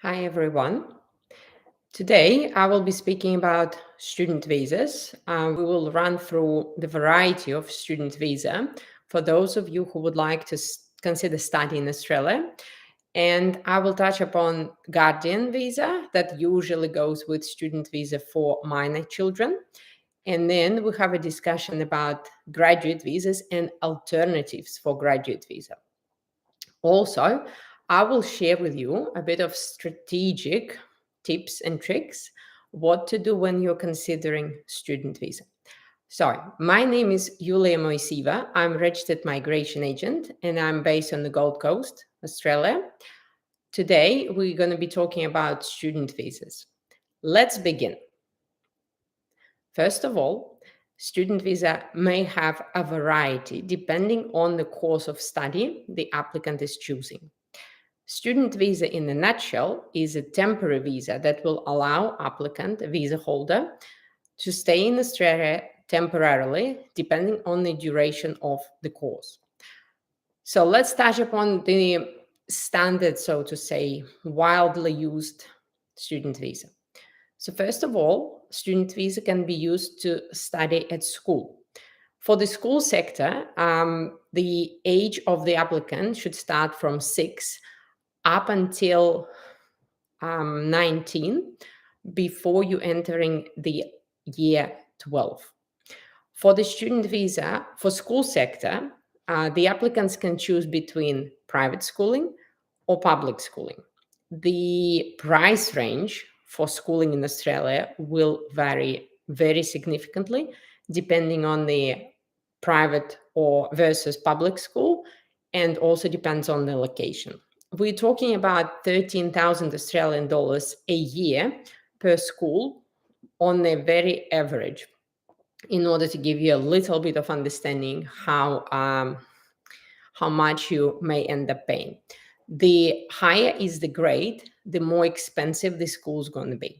Hi, everyone. Today, I will be speaking about student visas. We will run through the variety of student visa for those of you who would like to consider studying in Australia. And I will touch upon guardian visa that usually goes with student visa for minor children. And then we have a discussion about graduate visas and alternatives for graduate visa. Also, I will share with you a bit of strategic tips and tricks what to do when you're considering student visa. So, my name is Yulia Moiseeva. I'm a registered migration agent and I'm based on the Gold Coast, Australia. Today, we're going to be talking about student visas. Let's begin. First of all, student visa may have a variety depending on the course of study the applicant is choosing. Student visa, in a nutshell, is a temporary visa that will allow applicant, a visa holder, to stay in Australia temporarily, depending on the duration of the course. So let's touch upon the standard, so to say, widely used student visa. So first of all, student visa can be used to study at school. For the school sector, the age of the applicant should start from 6 up until 19 before you entering the year 12. For the student visa, for school sector, the applicants can choose between private schooling or public schooling. The price range for schooling in Australia will vary very significantly depending on the private or versus public school, and also depends on the location. We're talking about 13,000 Australian dollars a year per school on the very average, in order to give you a little bit of understanding how much you may end up paying. The higher is the grade, the more expensive the school is going to be.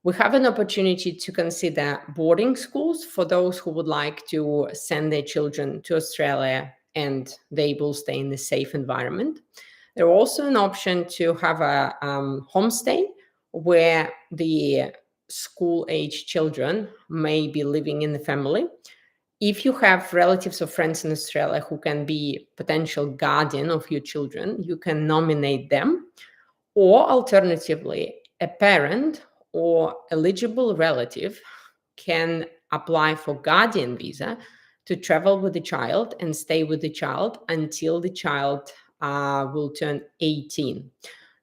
We have an opportunity to consider boarding schools for those who would like to send their children to Australia and they will stay in a safe environment. There's also an option to have a homestay where the school-age children may be living in the family. If you have relatives or friends in Australia who can be potential guardian of your children, you can nominate them. Or alternatively, a parent or eligible relative can apply for guardian visa to travel with the child and stay with the child until the child will turn 18.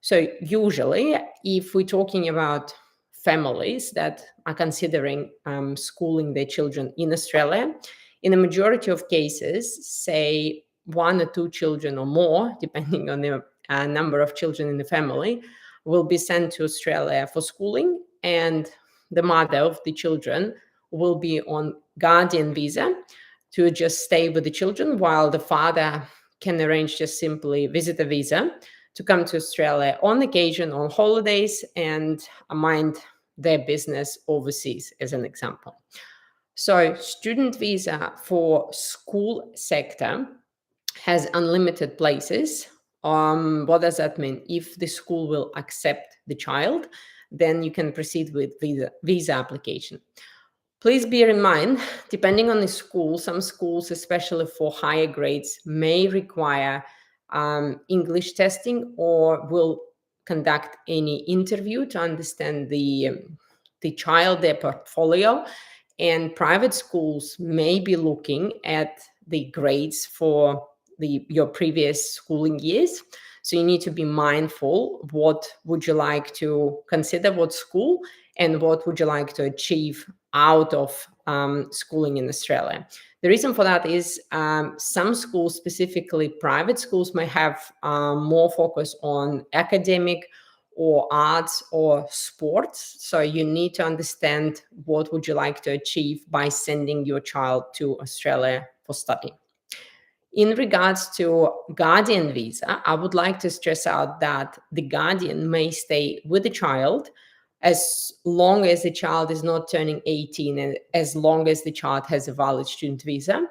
So usually, if we're talking about families that are considering schooling their children in Australia, in the majority of cases, say 1 or 2 children or more, depending on the number of children in the family, will be sent to Australia for schooling, and the mother of the children will be on guardian visa to just stay with the children, while the father can arrange just simply visitor visa to come to Australia on occasion, on holidays, and mind their business overseas, as an example. So student visa for school sector has unlimited places. What does that mean? If the school will accept the child, then you can proceed with visa application. Please bear in mind, depending on the school, some schools, especially for higher grades, may require English testing or will conduct any interview to understand the child, their portfolio. And private schools may be looking at the grades for your previous schooling years. So you need to be mindful, what would you like to consider, what school, and what would you like to achieve out of schooling in Australia. The reason for that is some schools, specifically private schools, may have more focus on academic or arts or sports. So you need to understand what would you like to achieve by sending your child to Australia for study. In regards to guardian visa, I would like to stress out that the guardian may stay with the child as long as the child is not turning 18 and as long as the child has a valid student visa.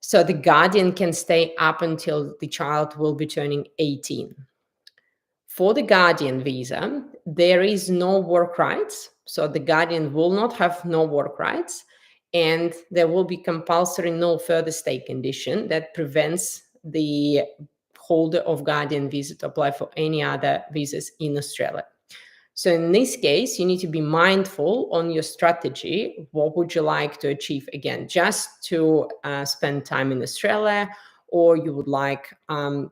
So the guardian can stay up until the child will be turning 18. For the guardian visa, there is no work rights. So the guardian will not have no work rights, and there will be compulsory no further stay condition that prevents the holder of guardian visa to apply for any other visas in Australia. So in this case, you need to be mindful on your strategy. What would you like to achieve? Again, just to spend time in Australia, or you would like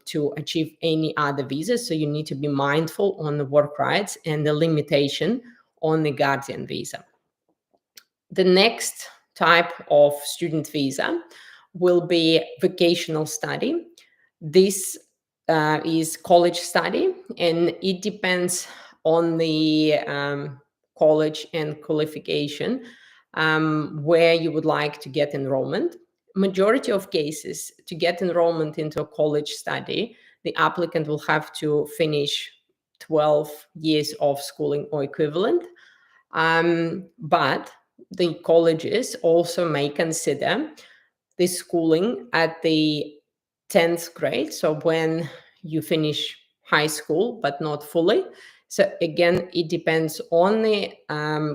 to achieve any other visa. So you need to be mindful on the work rights and the limitation on the guardian visa. The next type of student visa will be vocational study. This is college study, and it depends on the college and qualification where you would like to get enrollment. Majority of cases, to get enrollment into a college study, the applicant will have to finish 12 years of schooling or equivalent. But the colleges also may consider the schooling at the 10th grade, so when you finish high school, but not fully. So again, it depends on the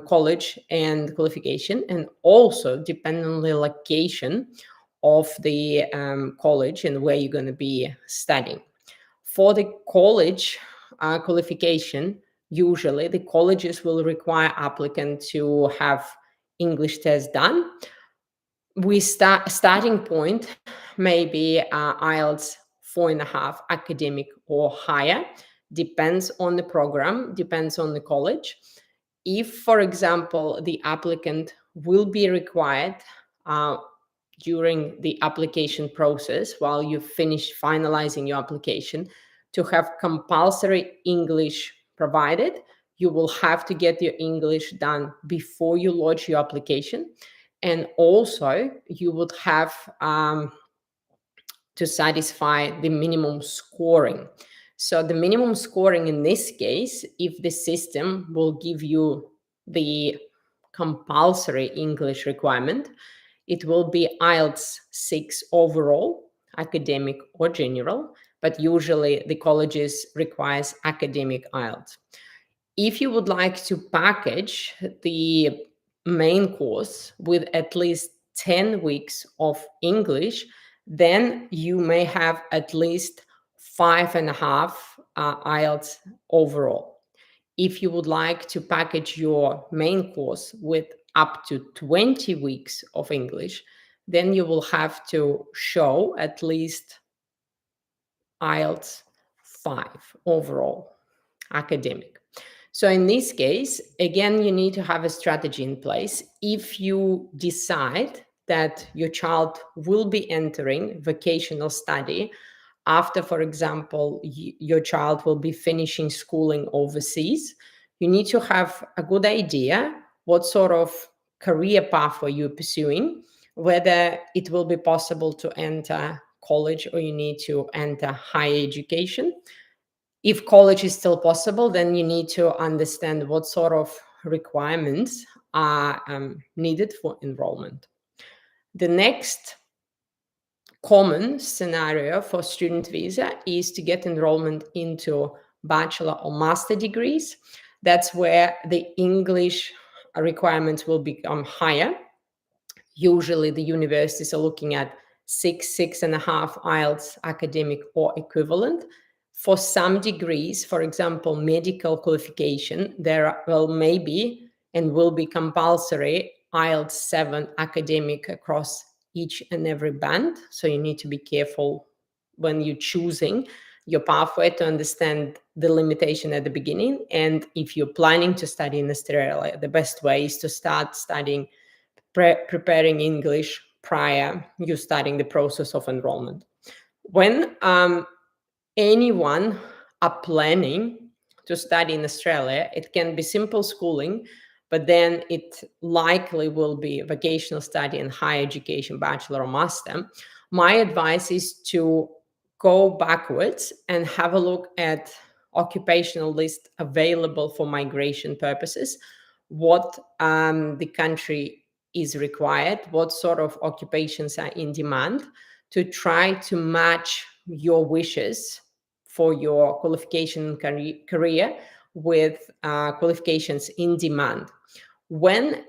college and qualification, and also depending on the location of the college and where you're going to be studying. For the college qualification, usually the colleges will require applicant to have English test done. Starting point maybe IELTS 4.5 academic or higher, depends on the program, depends on the college. If, for example, the applicant will be required during the application process, while you finish finalizing your application, to have compulsory English provided, you will have to get your English done before you lodge your application. And also, you would have to satisfy the minimum scoring. So the minimum scoring in this case, if the system will give you the compulsory English requirement, it will be IELTS 6 overall, academic or general, but usually the colleges requires academic IELTS. If you would like to package the main course with at least 10 weeks of English, then you may have at least 5.5 IELTS overall. If you would like to package your main course with up to 20 weeks of English, then you will have to show at least IELTS 5 overall, academic. So in this case, again, you need to have a strategy in place. If you decide that your child will be entering vocational study after, for example, your child will be finishing schooling overseas, you need to have a good idea what sort of career pathway you're pursuing, whether it will be possible to enter college or you need to enter higher education. If college is still possible, then you need to understand what sort of requirements are needed for enrollment. The next common scenario for student visa is to get enrollment into bachelor or master degrees. That's where the English requirements will become higher. Usually the universities are looking at 6.5 IELTS academic or equivalent. For some degrees, for example, medical qualification, there will maybe and will be compulsory IELTS 7 academic across each and every band. So you need to be careful when you're choosing your pathway to understand the limitation at the beginning. And if you're planning to study in Australia, the best way is to start studying, preparing English prior you starting the process of enrollment. When anyone are planning to study in Australia, it can be simple schooling, but then it likely will be vocational study and higher education, bachelor or master. My advice is to go backwards and have a look at occupational list available for migration purposes, what the country is required, what sort of occupations are in demand, to try to match your wishes for your qualification career with qualifications in demand. When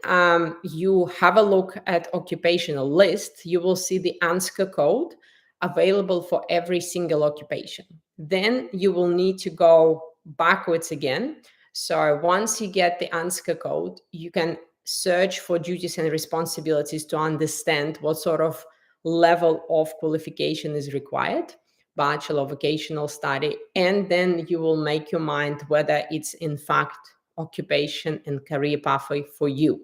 you have a look at occupational list, you will see the answer code available for every single occupation. Then you will need to go backwards again. So once you get the answer code, you can search for duties and responsibilities to understand what sort of level of qualification is required, bachelor vocational study, and then you will make your mind whether it's in fact occupation and career pathway for you.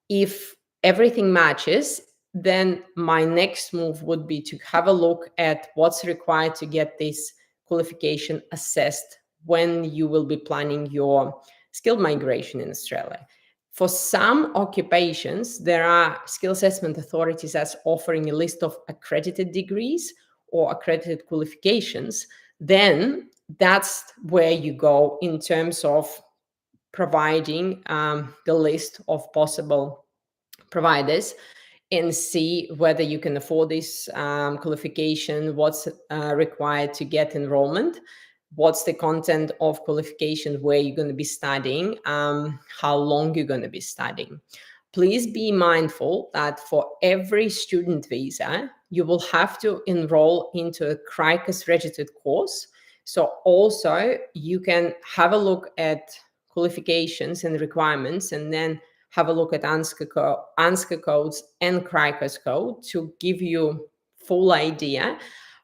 If everything matches, then my next move would be to have a look at what's required to get this qualification assessed when you will be planning your skill migration in Australia. For some occupations, there are skill assessment authorities that's offering a list of accredited degrees or accredited qualifications. Then that's where you go in terms of providing the list of possible providers and see whether you can afford this qualification, what's required to get enrollment, what's the content of qualification, where you're going to be studying, how long you're going to be studying. Please be mindful that for every student visa, you will have to enroll into a ELICOS registered course. So also you can have a look at qualifications and requirements, and then have a look at ANSCA codes and ELICOS code to give you full idea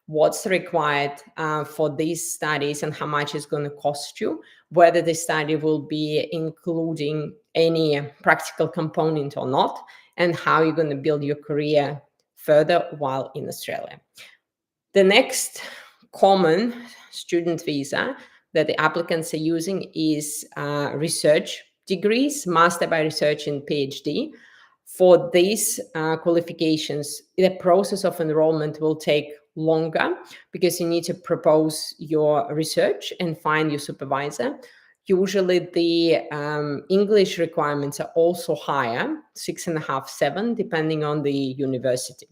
what's required for these studies and how much it's going to cost you, whether the study will be including any practical component or not, and how you're going to build your career further while in Australia. The next common student visa that the applicants are using is research degrees, master by research and PhD. For these qualifications, the process of enrollment will take longer because you need to propose your research and find your supervisor. Usually the English requirements are also higher, 6.5, 7, depending on the university.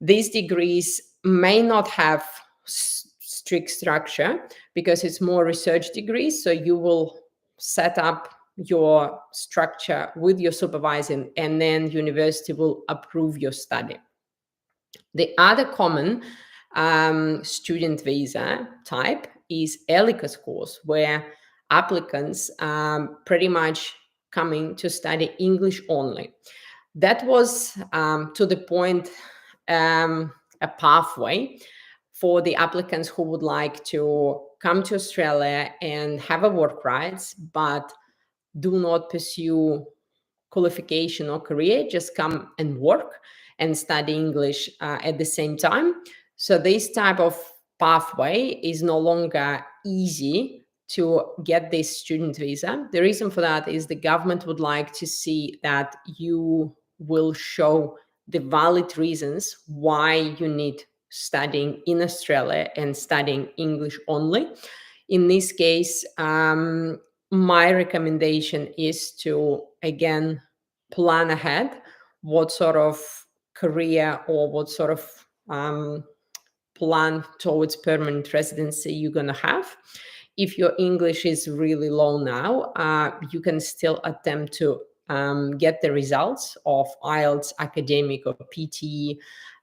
These degrees may not have strict structure because it's more research degrees. So you will set up your structure with your supervisor, and then university will approve your study. The other common student visa type is ELICOS course, where applicants pretty much coming to study English only. That was to the point a pathway for the applicants who would like to come to Australia and have a work rights, but do not pursue qualification or career, just come and work and study English at the same time. So this type of pathway is no longer easy to get this student visa. The reason for that is the government would like to see that you will show the valid reasons why you need studying in Australia and studying English only. In this case, my recommendation is to, again, plan ahead what sort of career or what sort of plan towards permanent residency you're going to have. If your English is really low now, you can still attempt to get the results of IELTS academic or PTE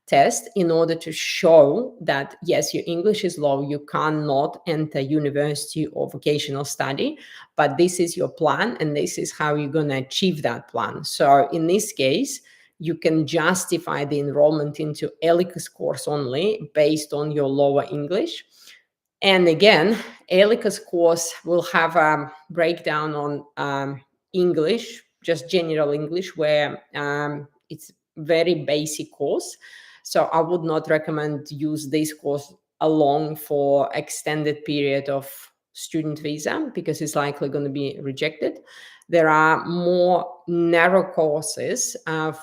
test in order to show that, yes, your English is low, you cannot enter university or vocational study, but this is your plan and this is how you're going to achieve that plan. So in this case, you can justify the enrollment into ELICOS course only based on your lower English. And again, ELICOS course will have a breakdown on English, just general English, where it's very basic course. So I would not recommend use this course alone for extended period of student visa because it's likely going to be rejected. There are more narrow courses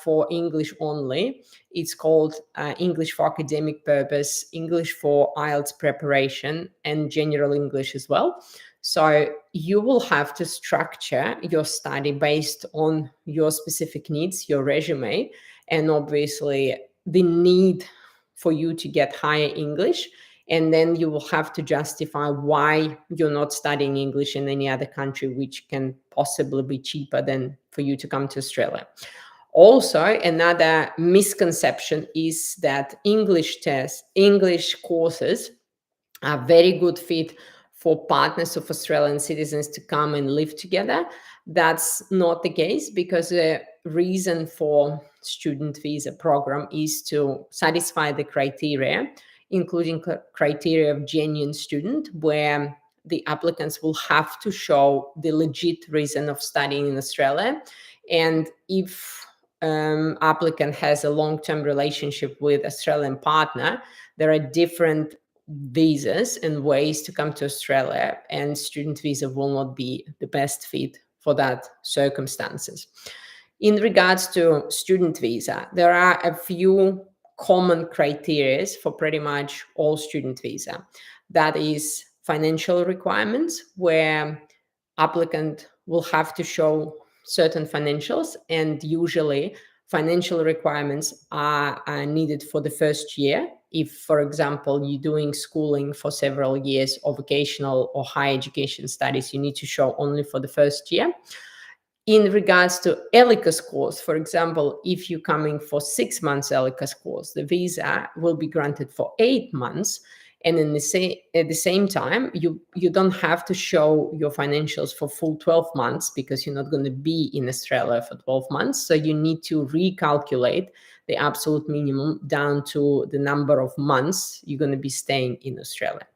for English only. It's called English for academic purpose, English for IELTS preparation, and general English as well. So you will have to structure your study based on your specific needs, your resume, and obviously the need for you to get higher English. And then you will have to justify why you're not studying English in any other country, which can possibly be cheaper than for you to come to Australia. Also, another misconception is that English courses are very good fit for partners of Australian citizens to come and live together. That's not the case, because the reason for student visa program is to satisfy the criteria, including criteria of genuine student, where the applicants will have to show the legit reason of studying in Australia. And if applicant has a long-term relationship with Australian partner, there are different visas and ways to come to Australia, and student visa will not be the best fit for that circumstances. In regards to student visa, there are a few common criteria for pretty much all student visa. That is financial requirements, where applicant will have to show certain financials, and usually financial requirements are needed for the first year. If, for example, you're doing schooling for several years or vocational or higher education studies, you need to show only for the first year. In regards to ELICOS course, for example, if you're coming for 6 months ELICOS course, the visa will be granted for 8 months. And at the same time, you don't have to show your financials for full 12 months, because you're not going to be in Australia for 12 months. So you need to recalculate the absolute minimum down to the number of months you're going to be staying in Australia.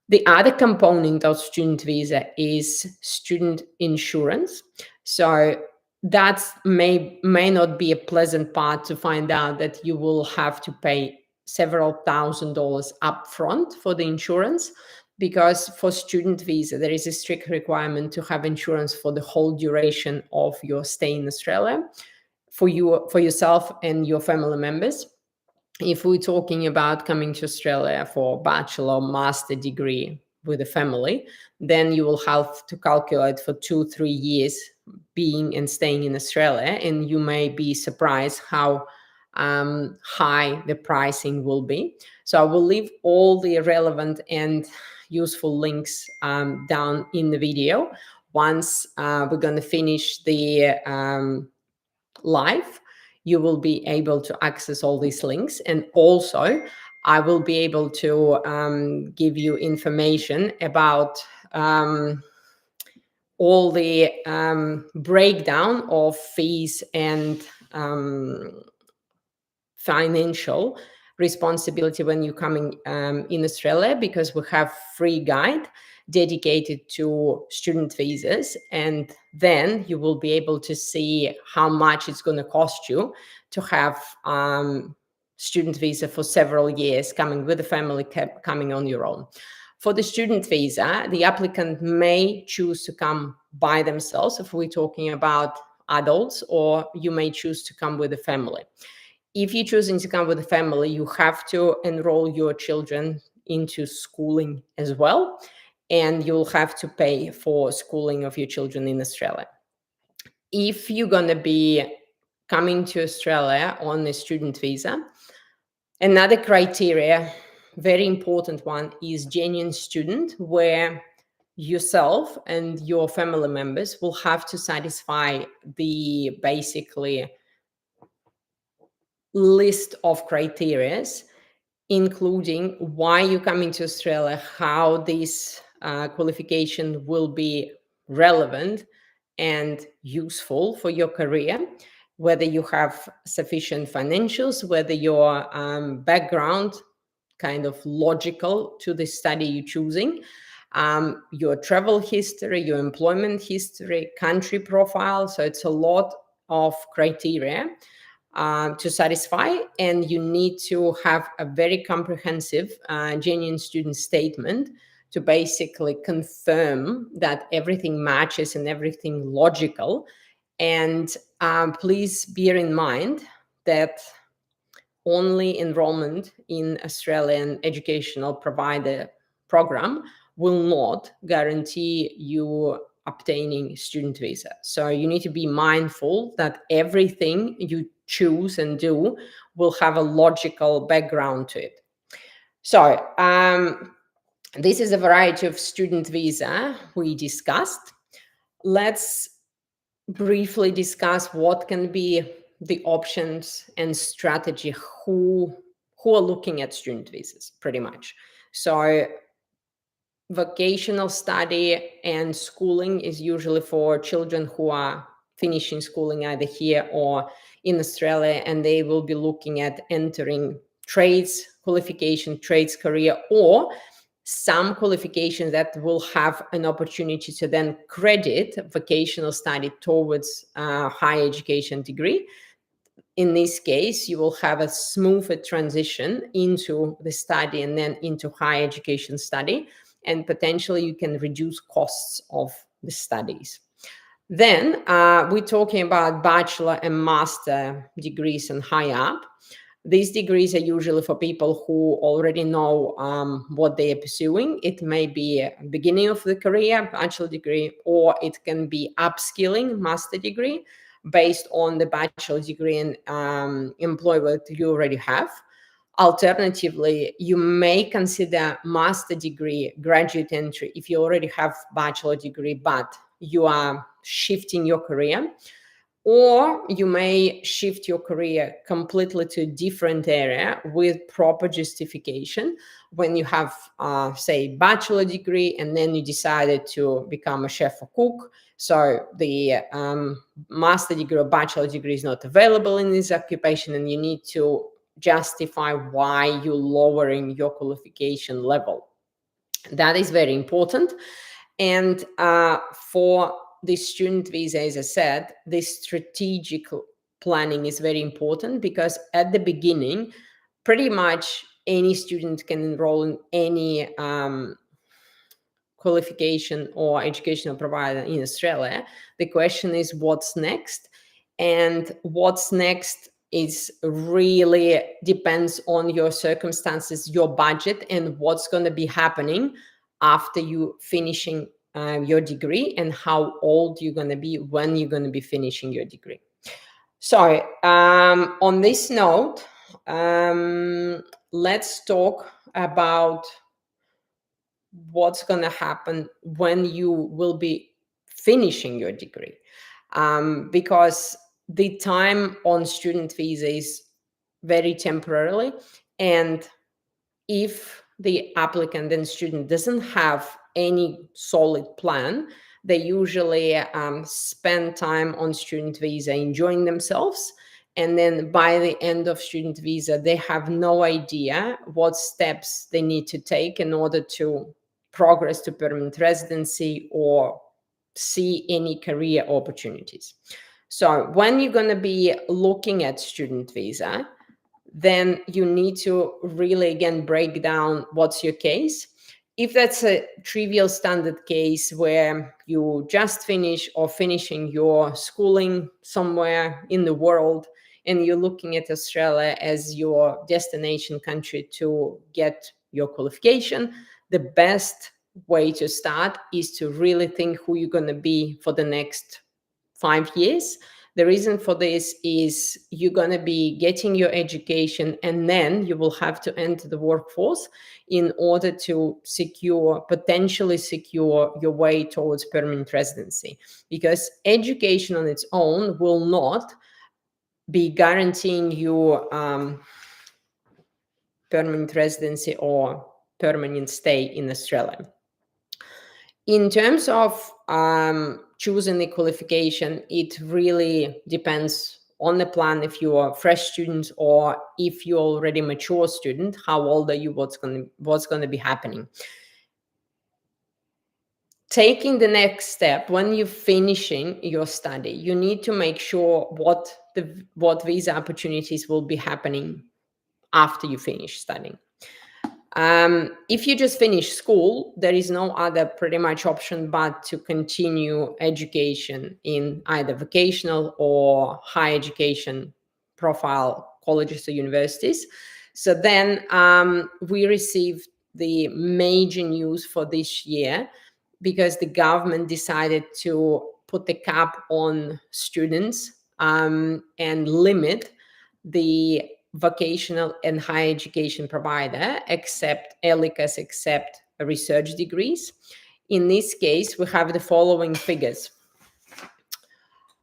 The other component of student visa is student insurance. So that may not be a pleasant part to find out, that you will have to pay several $1,000s upfront for the insurance, because for student visa, there is a strict requirement to have insurance for the whole duration of your stay in Australia for yourself and your family members. If we're talking about coming to Australia for bachelor, master degree with a family, then you will have to calculate for 2-3 years being and staying in Australia, and you may be surprised how high the pricing will be. So I will leave all the relevant and useful links down in the video. Once we're going to finish the live, you will be able to access all these links. And also, I will be able to give you information about all the breakdown of fees and financial responsibility when you're coming in Australia, because we have free guide dedicated to student visas, and then you will be able to see how much it's going to cost you to have student visa for several years, coming with a family, coming on your own. For the student visa, the applicant may choose to come by themselves if we're talking about adults, or you may choose to come with a family. If you're choosing to come with a family, you have to enroll your children into schooling as well, and you'll have to pay for schooling of your children in Australia. If you're going to be coming to Australia on a student visa, another criteria, very important one, is genuine student, where yourself and your family members will have to satisfy the basically list of criteria, including why you're coming to Australia, how this qualification will be relevant and useful for your career, whether you have sufficient financials, whether your background kind of logical to the study you're choosing, your travel history, your employment history, country profile. So it's a lot of criteria to satisfy, and you need to have a very comprehensive genuine student statement to basically confirm that everything matches and everything logical. And please bear in mind that only enrollment in Australian educational provider program will not guarantee you obtaining student visa. So you need to be mindful that everything you choose and do will have a logical background to it. So this is a variety of student visa we discussed. Let's briefly discuss what can be the options and strategy who are looking at student visas, pretty much. So vocational study and schooling is usually for children who are finishing schooling either here or in Australia, and they will be looking at entering trades qualification, trades career, or some qualifications that will have an opportunity to then credit vocational study towards a higher education degree. In this case, you will have a smoother transition into the study and then into higher education study, and potentially you can reduce costs of the studies. Then we're talking about bachelor and master degrees and high up. These degrees are usually for people who already know what they are pursuing. It may be a beginning of the career, bachelor degree, or it can be upskilling, master degree, based on the bachelor degree and employ what you already have. Alternatively, you may consider master degree graduate entry if you already have bachelor degree, but you are shifting your career. Or you may shift your career completely to a different area with proper justification when you have, say, bachelor degree, and then you decided to become a chef or cook. So the master degree or bachelor degree is not available in this occupation, and you need to justify why you're lowering your qualification level. That is very important. And for the student visa, as I said, the strategic planning is very important, because at the beginning, pretty much any student can enroll in any qualification or educational provider in Australia. The question is what's next, and what's next is really depends on your circumstances, your budget, and what's going to be happening after you finishing your degree, and how old you're going to be when you're going to be finishing your degree. So on this note, let's talk about what's going to happen when you will be finishing your degree, because the time on student visa is very temporarily, and if the applicant and student doesn't have any solid plan, they usually spend time on student visa enjoying themselves, and then by the end of student visa they have no idea what steps they need to take in order to progress to permanent residency or see any career opportunities. So when you're going to be looking at student visa, then you need to really again break down what's your case. If that's a trivial standard case where you just finish or finishing your schooling somewhere in the world, and you're looking at Australia as your destination country to get your qualification, the best way to start is to really think who you're going to be for the next 5 years. The reason for this is you're going to be getting your education, and then you will have to enter the workforce in order to potentially secure your way towards permanent residency. Because education on its own will not be guaranteeing you permanent residency or permanent stay in Australia. In terms of choosing the qualification, it really depends on the plan. If you are a fresh student or if you're already a mature student, how old are you, what's going to be happening. Taking the next step, when you're finishing your study, you need to make sure what visa opportunities will be happening after you finish studying. If you just finish school, there is no other pretty much option but to continue education in either vocational or higher education profile colleges or universities. So then we received the major news for this year, because the government decided to put the cap on students and limit the vocational and higher education provider accept ELICOS, accept research degrees. In this case, we have the following figures.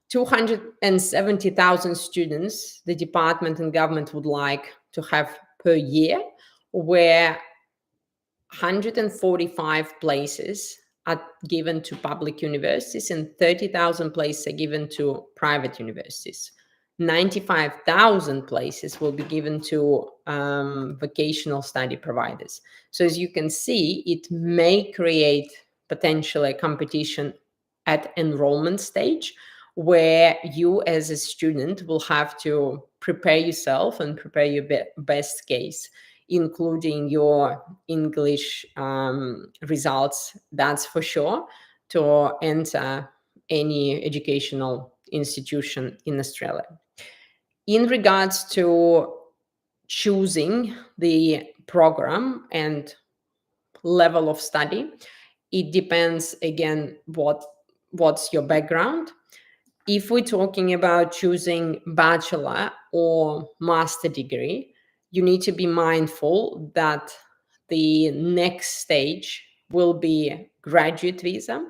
270,000 students the department and government would like to have per year, where 145 places are given to public universities and 30,000 places are given to private universities. 95,000 places will be given to vocational study providers. So as you can see, it may create potentially a competition at enrollment stage, where you as a student will have to prepare yourself and prepare your best case, including your English results, that's for sure, to enter any educational institution in Australia. In regards to choosing the program and level of study, it depends again what's your background. If we're talking about choosing bachelor or master degree, you need to be mindful that the next stage will be graduate visa,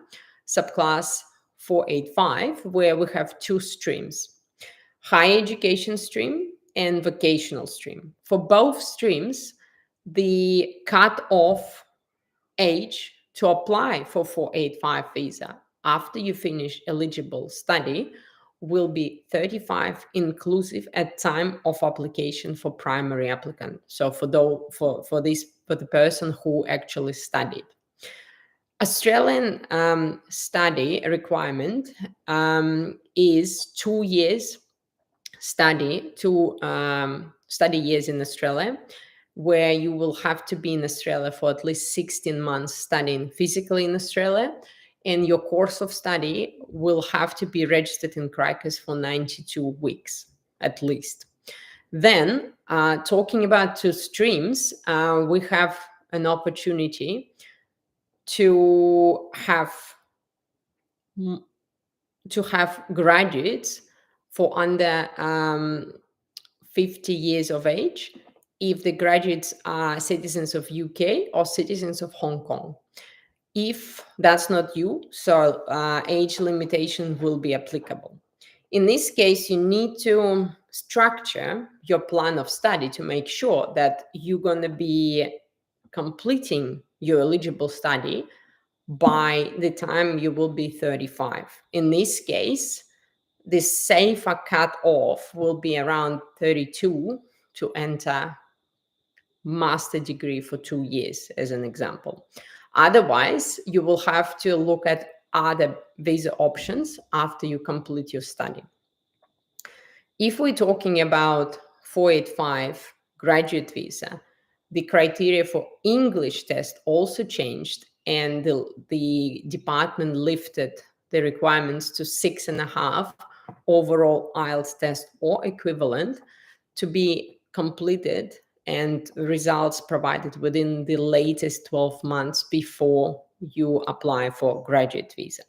subclass 485, where we have two streams: higher education stream and vocational stream. For both streams, the cut-off age to apply for 485 visa after you finish eligible study will be 35 inclusive at time of application for primary applicant. So for the person who actually studied. Australian study requirement is 2 years study, study years in Australia, where you will have to be in Australia for at least 16 months studying physically in Australia, and your course of study will have to be registered in Crikers for 92 weeks at least. Then, talking about two streams, we have an opportunity to have graduates for under 50 years of age, if the graduates are citizens of UK or citizens of Hong Kong. If that's not you, so age limitation will be applicable. In this case, you need to structure your plan of study to make sure that you're going to be completing your eligible study by the time you will be 35. In this case, the safer cut-off will be around 32 to enter master degree for 2 years, as an example. Otherwise, you will have to look at other visa options after you complete your study. If we're talking about 485 graduate visa, the criteria for English test also changed, and the department lifted the requirements to 6.5 overall IELTS test or equivalent to be completed and results provided within the latest 12 months before you apply for graduate visa.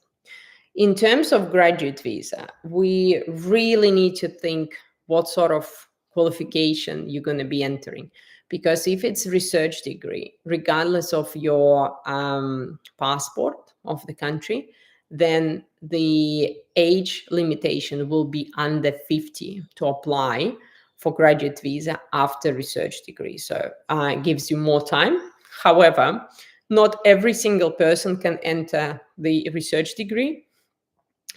In terms of graduate visa, we really need to think what sort of qualification you're going to be entering. Because if it's research degree, regardless of your passport of the country, then the age limitation will be under 50 to apply for graduate visa after research degree. So it gives you more time. However, not every single person can enter the research degree,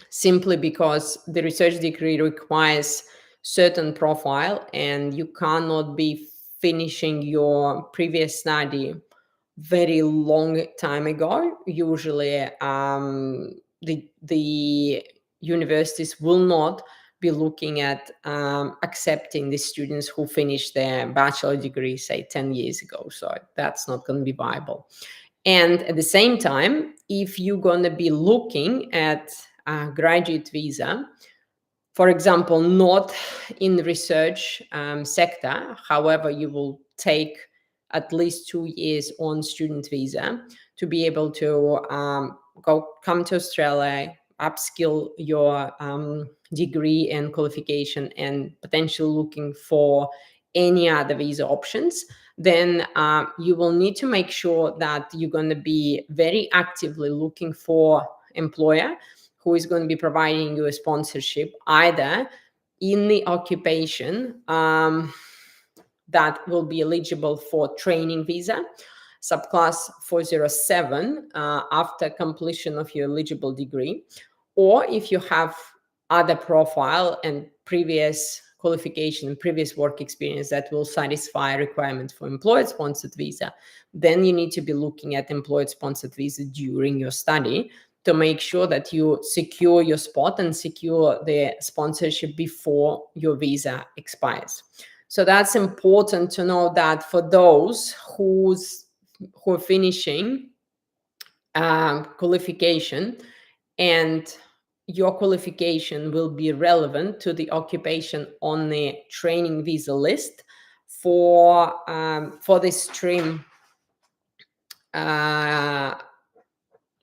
simply because the research degree requires certain profile, and you cannot be finishing your previous study very long time ago. Usually the universities will not be looking at accepting the students who finished their bachelor degree, say 10 years ago. So that's not going to be viable. And at the same time, if you're going to be looking at a graduate visa, for example, not in the research sector, however, you will take at least 2 years on student visa to be able to come to Australia, upskill your degree and qualification, and potentially looking for any other visa options, then you will need to make sure that you're going to be very actively looking for employer who is going to be providing you a sponsorship, either in the occupation that will be eligible for training visa, subclass 407, after completion of your eligible degree, or if you have other profile and previous qualification and previous work experience that will satisfy requirements for employer-sponsored visa, then you need to be looking at employer-sponsored visa during your study to make sure that you secure your spot and secure the sponsorship before your visa expires. So that's important to know, that for those who are finishing qualification, and your qualification will be relevant to the occupation on the training visa list for the stream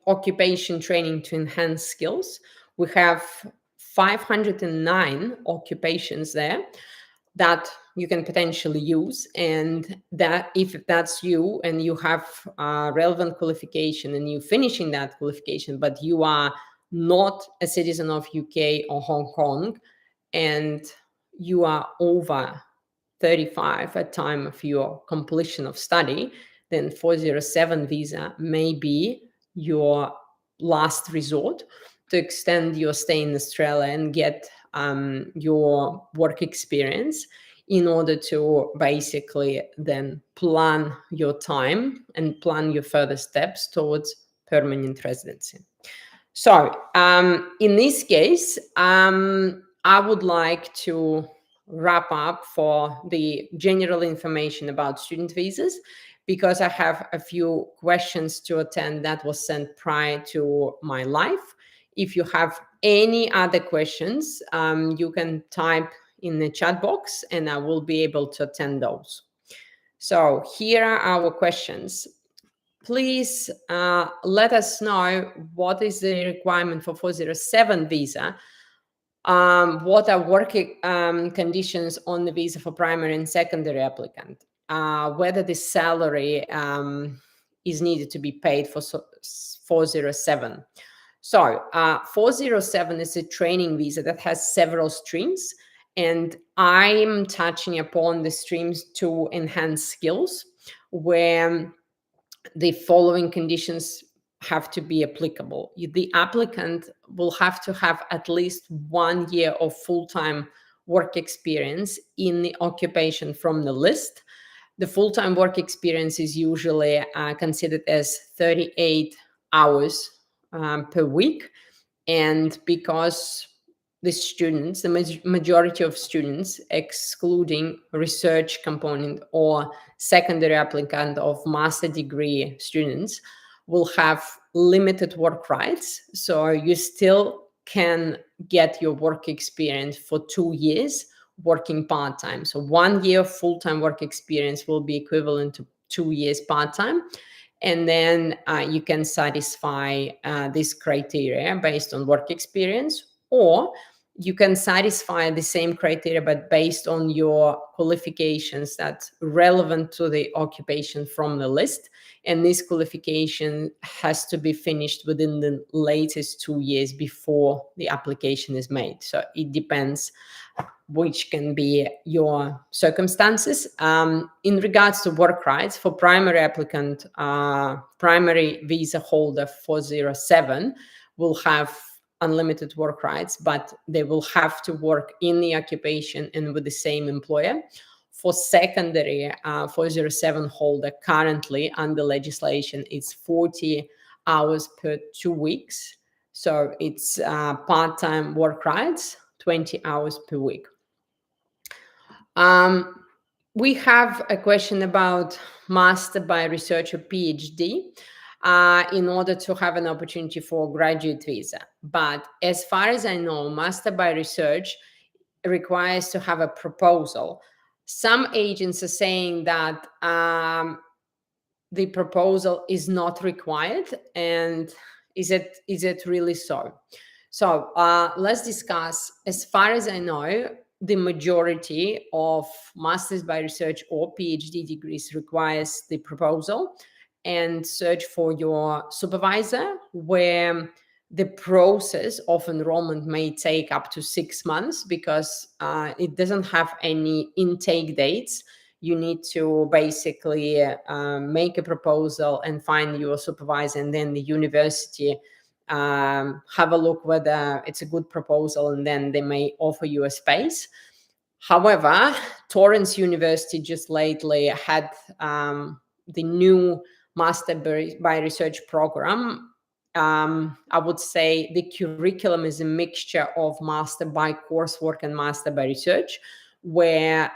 occupation training to enhance skills. We have 509 occupations there that you can potentially use, and that if that's you and you have relevant qualification and you finishing that qualification, but you are not a citizen of UK or Hong Kong, and you are over 35 at time of your completion of study, then 407 visa may be your last resort to extend your stay in Australia and get your work experience, in order to basically then plan your time and plan your further steps towards permanent residency. So in this case, I would like to wrap up for the general information about student visas, because I have a few questions to attend that was sent prior to my live. If you have any other questions, you can type in the chat box and I will be able to attend those. So here are our questions. Please let us know what is the requirement for 407 visa. What are working conditions on the visa for primary and secondary applicant? Whether the salary is needed to be paid for 407. So 407 is a training visa that has several streams, and I'm touching upon the streams to enhance skills, where the following conditions have to be applicable. The applicant will have to have at least 1 year of full-time work experience in the occupation from the list. The full-time work experience is usually considered as 38 hours per week. And because the students, the majority of students, excluding research component or secondary applicant of master degree students, will have limited work rights. So you still can get your work experience for 2 years working part-time. So 1 year full-time work experience will be equivalent to 2 years part-time. And then you can satisfy this criteria based on work experience, or you can satisfy the same criteria but based on your qualifications that's relevant to the occupation from the list. And this qualification has to be finished within the latest 2 years before the application is made. So it depends which can be your circumstances. In regards to work rights, for primary applicant, primary visa holder 407 will have unlimited work rights, but they will have to work in the occupation and with the same employer. For secondary 407 holder, currently under legislation, it's 40 hours per 2 weeks. So it's part-time work rights, 20 hours per week. We have a question about master by research or PhD in order to have an opportunity for graduate visa. But as far as I know, master by research requires to have a proposal. Some agents are saying that the proposal is not required. And is it really so? So let's discuss. As far as I know, the majority of Masters by Research or PhD degrees requires the proposal and search for your supervisor, where the process of enrollment may take up to 6 months because it doesn't have any intake dates. You need to basically make a proposal and find your supervisor, and then the university have a look whether it's a good proposal, and then they may offer you a space. However, Torrance University just lately had the new Master by Research program. I would say the curriculum is a mixture of Master by coursework and Master by Research, where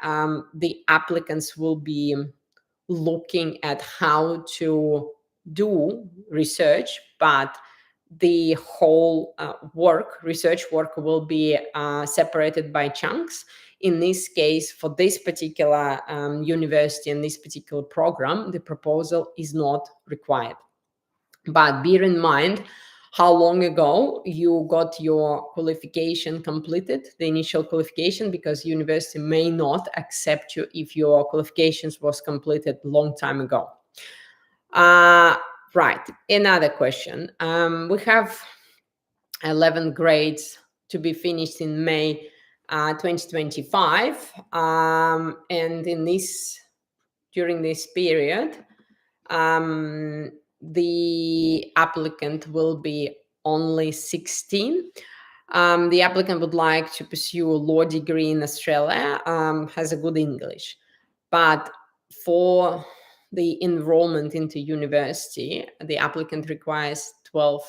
the applicants will be looking at how to do research, but the whole research work will be separated by chunks. In this case, for this particular university and this particular program, the proposal is not required. But bear in mind how long ago you got your qualification completed, the initial qualification, because university may not accept you if your qualifications was completed long time ago. Right, another question. We have 11 grades to be finished in May 2025, and during this period, the applicant will be only 16. The applicant would like to pursue a law degree in Australia, has a good English, but for the enrollment into university, the applicant requires 12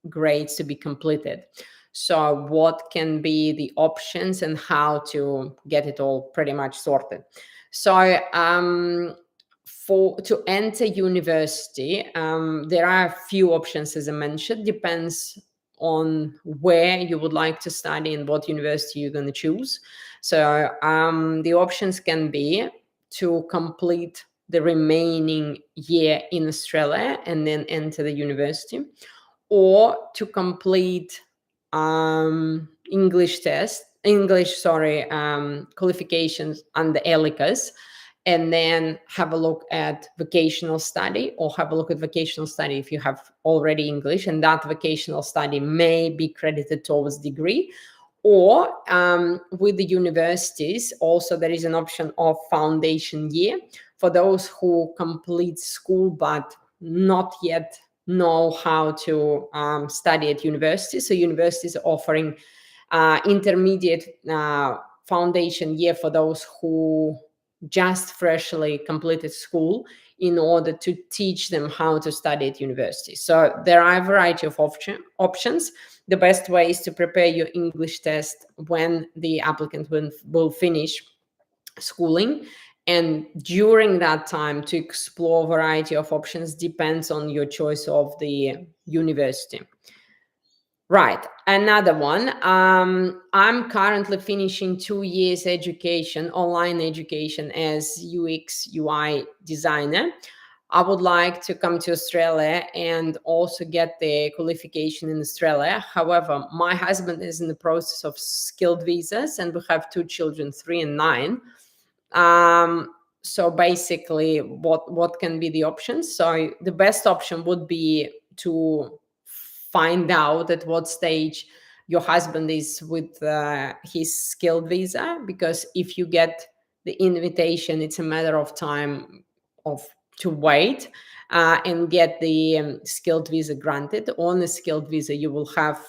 grades to be completed. So what can be the options and how to get it all pretty much sorted? So to enter university, there are a few options, as I mentioned. Depends on where you would like to study and what university you're going to choose. So the options can be to complete the remaining year in Australia and then enter the university, or to complete qualifications under ELICOS, and then have a look at vocational study, or have a look at vocational study if you have already English, and that vocational study may be credited towards degree. Or with the universities, also there is an option of foundation year for those who complete school but not yet know how to study at university. So universities are offering intermediate foundation year for those who just freshly completed school, in order to teach them how to study at university. So there are a variety of options. The best way is to prepare your English test when the applicant will finish schooling, and during that time to explore a variety of options. Depends on your choice of the university. Right, another one. I'm currently finishing 2 years education, online education, as UX UI designer. I would like to come to Australia and also get the qualification in Australia. However, my husband is in the process of skilled visas, and we have 2 children, 3 and 9. So basically, what can be the options? So the best option would be to find out at what stage your husband is with his skilled visa, because if you get the invitation, it's a matter of time to wait and get the skilled visa granted. On the skilled visa, you will have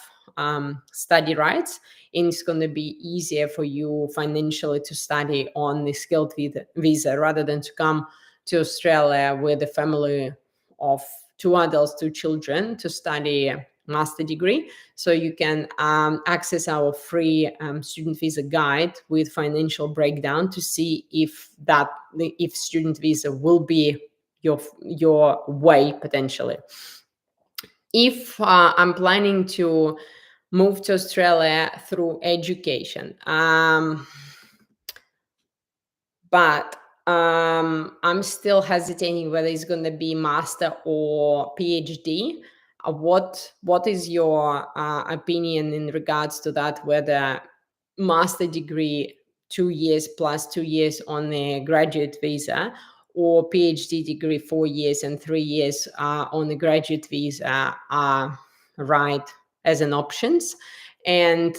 study rights, and it's going to be easier for you financially to study on the skilled visa rather than to come to Australia with a family of 2 adults, 2 children to study a master degree. So you can access our free student visa guide with financial breakdown to see if student visa will be your way potentially. If I'm planning to move to Australia through education, but I'm still hesitating whether it's going to be master or PhD. What is your opinion in regards to that? Whether master degree 2 years plus 2 years on a graduate visa, or PhD degree 4 years and 3 years on a graduate visa are right as an options. And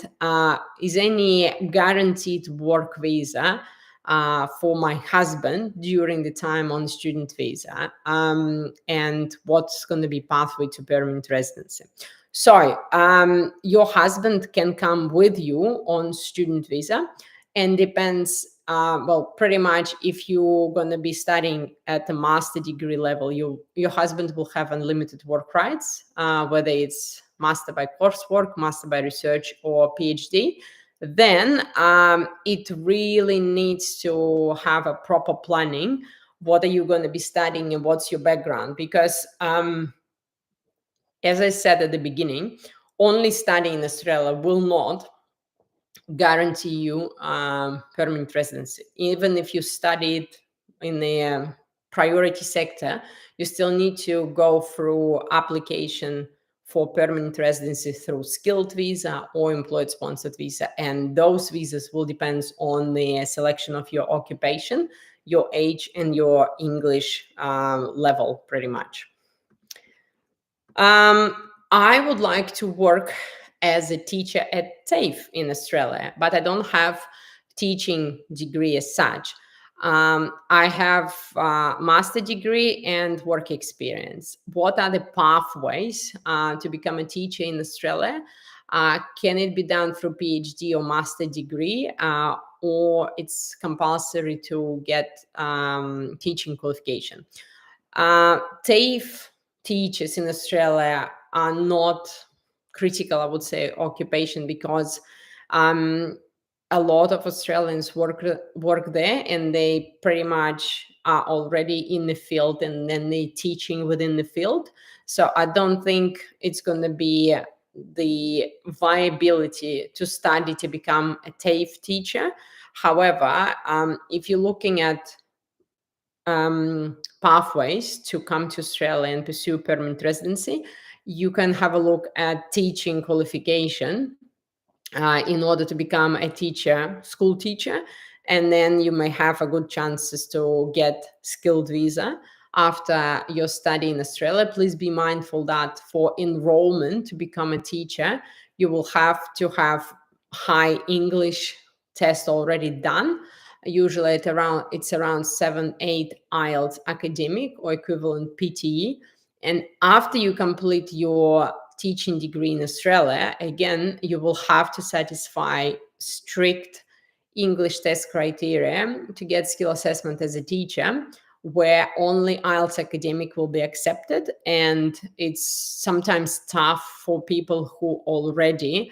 is any guaranteed work visa for my husband during the time on student visa, and what's going to be pathway to permanent residency. So your husband can come with you on student visa, and depends, well, pretty much if you're going to be studying at the master degree level, your husband will have unlimited work rights, whether it's master by coursework, master by research, or PhD. Then it really needs to have a proper planning. What are you going to be studying and what's your background? Because as I said at the beginning, only studying in Australia will not guarantee you permanent residency. Even if you studied in the priority sector, you still need to go through application for permanent residency through skilled visa or employed sponsored visa. And those visas will depend on the selection of your occupation, your age, and your English level, pretty much. I would like to work as a teacher at TAFE in Australia, but I don't have teaching degree as such. I have a master degree and work experience. What are the pathways to become a teacher in Australia? Can it be done through PhD or master degree, or it's compulsory to get teaching qualification? TAFE teachers in Australia are not critical, I would say, occupation, because a lot of Australians work there, and they pretty much are already in the field, and then they teaching within the field. So I don't think it's going to be the viability to study to become a TAFE teacher. However, if you're looking at pathways to come to Australia and pursue permanent residency, you can have a look at teaching qualification in order to become a teacher, school teacher, and then you may have a good chances to get skilled visa after your study in Australia. Please be mindful that for enrollment to become a teacher, you will have to have high English test already done. Usually it's around 7-8 IELTS academic or equivalent PTE. And after you complete your teaching degree in Australia, again, you will have to satisfy strict English test criteria to get skill assessment as a teacher, where only IELTS academic will be accepted. And it's sometimes tough for people who already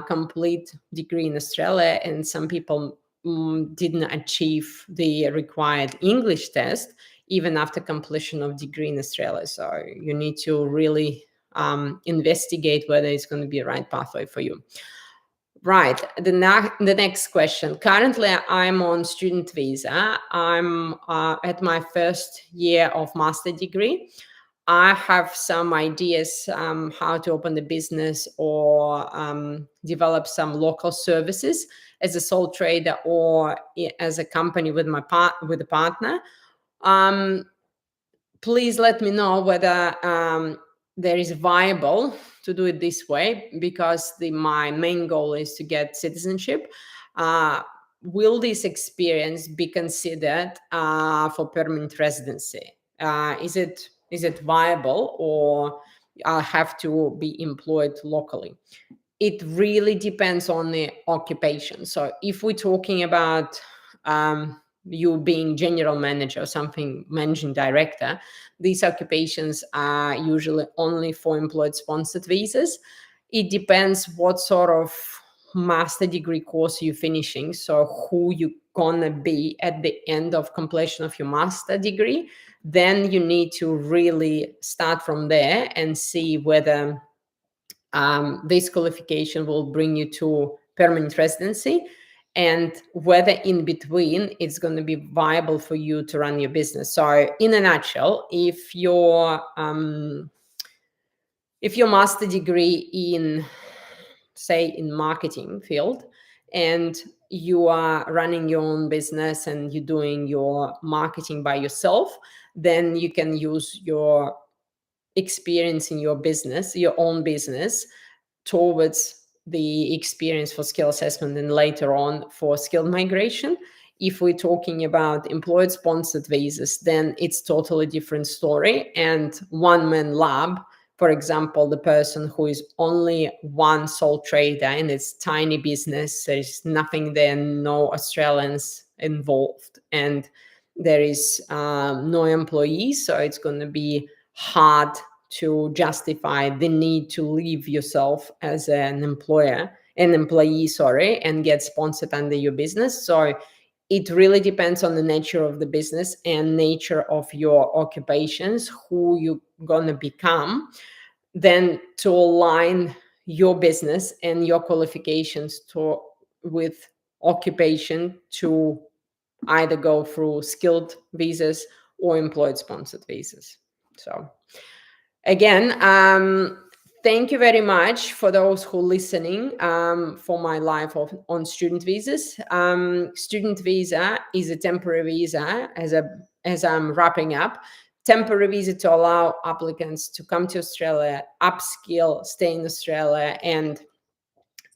complete degree in Australia, and some people didn't achieve the required English test even after completion of degree in Australia. So you need to really investigate whether it's going to be a right pathway for you. Right. The next question. Currently, I'm on student visa. I'm at my first year of master degree. I have some ideas how to open the business or develop some local services as a sole trader or as a company with with a partner. Please let me know whether there is viable to do it this way, because my main goal is to get citizenship. Will this experience be considered for permanent residency? Is it viable, or I have to be employed locally? It really depends on the occupation. So if we're talking about you being general manager or something, managing director, these occupations are usually only for employed sponsored visas. It depends what sort of master degree course you're finishing, so who you gonna be at the end of completion of your master degree. Then you need to really start from there and see whether this qualification will bring you to permanent residency, and whether in between it's going to be viable for you to run your business. So in a nutshell, if your master degree in, say, in marketing field and you are running your own business and you're doing your marketing by yourself, then you can use your experience in your business, your own business, towards the experience for skill assessment and later on for skill migration. If we're talking about employed sponsored visas, then it's totally different story. And one man lab, for example, the person who is only one sole trader and it's tiny business, there's nothing there, no Australians involved, and there is no employees, so it's going to be hard to justify the need to leave yourself as an employee, sorry, and get sponsored under your business. So it really depends on the nature of the business and nature of your occupations, who you're going to become, then to align your business and your qualifications with occupation to either go through skilled visas or employed sponsored visas. So again, thank you very much for those who are listening for my live on student visas. Student visa is a temporary visa, as I'm wrapping up. Temporary visa to allow applicants to come to Australia, upskill, stay in Australia, and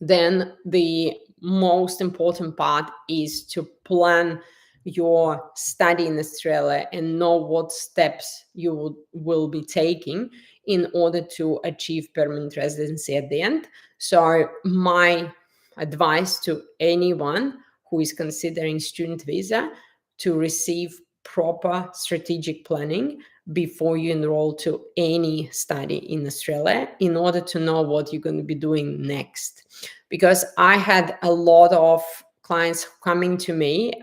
then the most important part is to plan your study in Australia and know what steps you will be taking in order to achieve permanent residency at the end. So my advice to anyone who is considering student visa, to receive proper strategic planning before you enroll to any study in Australia, in order to know what you're going to be doing next. Because I had a lot of clients coming to me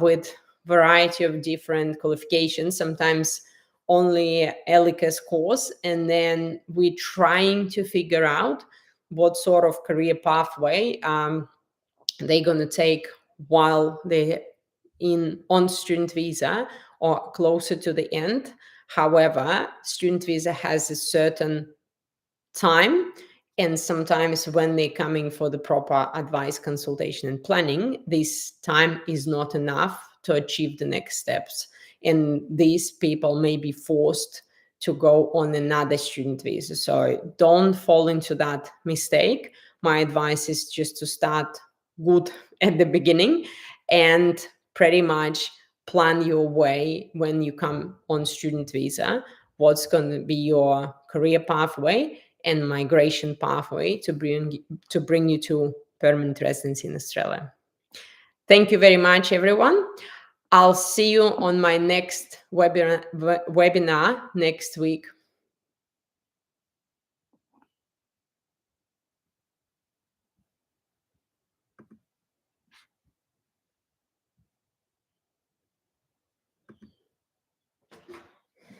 with variety of different qualifications, sometimes only ELICOS course, and then we're trying to figure out what sort of career pathway they're going to take while they're on student visa or closer to the end. However, student visa has a certain time, and sometimes when they're coming for the proper advice, consultation, and planning, this time is not enough to achieve the next steps, and these people may be forced to go on another student visa. So don't fall into that mistake. My advice is just to start good at the beginning and pretty much plan your way when you come on student visa, what's going to be your career pathway and migration pathway to bring you to permanent residence in Australia. Thank you very much, everyone. I'll see you on my next webinar next week.